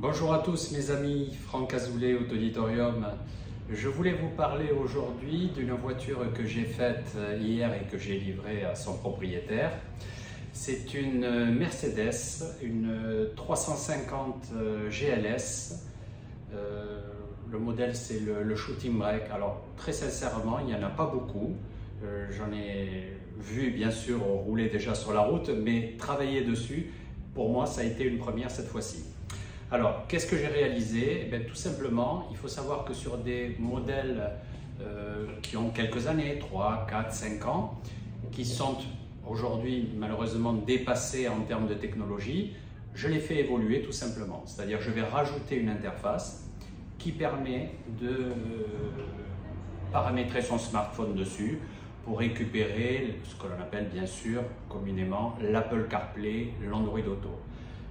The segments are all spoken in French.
Bonjour à tous mes amis, Franck Azoulay, Auditorium. Je voulais vous parler aujourd'hui d'une voiture que j'ai faite hier et que j'ai livrée à son propriétaire. C'est une Mercedes, une 350 GLS. Le modèle c'est le Shooting Brake. Alors très sincèrement, il n'y en a pas beaucoup. J'en ai vu bien sûr rouler déjà sur la route, mais travailler dessus, pour moi ça a été une première cette fois-ci. Alors, qu'est-ce que j'ai réalisé? Tout simplement, il faut savoir que sur des modèles qui ont quelques années, 3, 4, 5 ans, qui sont aujourd'hui malheureusement dépassés en termes de technologie, je les fais évoluer tout simplement. C'est-à-dire je vais rajouter une interface qui permet de paramétrer son smartphone dessus pour récupérer ce que l'on appelle bien sûr communément l'Apple CarPlay, l'Android Auto.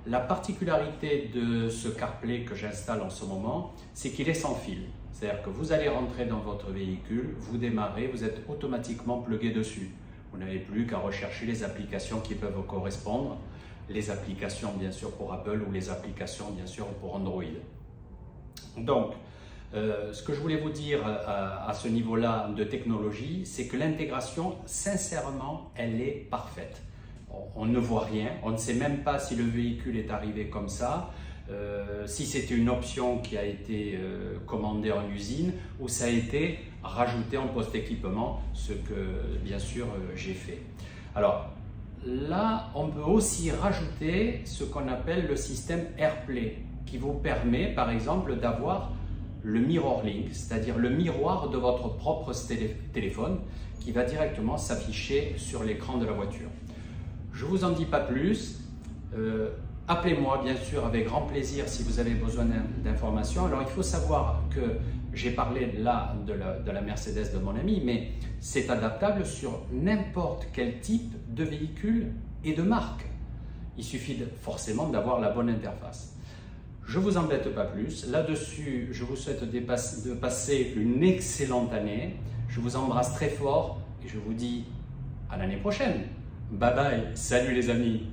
La particularité de ce CarPlay que j'installe en ce moment, c'est qu'il est sans fil. C'est-à-dire que vous allez rentrer dans votre véhicule, vous démarrez, vous êtes automatiquement plugué dessus. Vous n'avez plus qu'à rechercher les applications qui peuvent correspondre, les applications bien sûr pour Apple ou les applications bien sûr pour Android. Donc, ce que je voulais vous dire à ce niveau-là de technologie, c'est que l'intégration, sincèrement, elle est parfaite. On ne voit rien, on ne sait même pas si le véhicule est arrivé comme ça, si c'était une option qui a été commandée en usine ou ça a été rajouté en post-équipement, ce que bien sûr j'ai fait. Alors là, on peut aussi rajouter ce qu'on appelle le système AirPlay qui vous permet par exemple d'avoir le MirrorLink, c'est-à-dire le miroir de votre propre téléphone qui va directement s'afficher sur l'écran de la voiture. Je ne vous en dis pas plus, appelez-moi bien sûr avec grand plaisir si vous avez besoin d'informations. Alors il faut savoir que j'ai parlé là de la Mercedes de mon ami, mais c'est adaptable sur n'importe quel type de véhicule et de marque. Il suffit forcément d'avoir la bonne interface. Je ne vous embête pas plus, là-dessus je vous souhaite de passer une excellente année. Je vous embrasse très fort et je vous dis à l'année prochaine. Bye bye, salut les amis.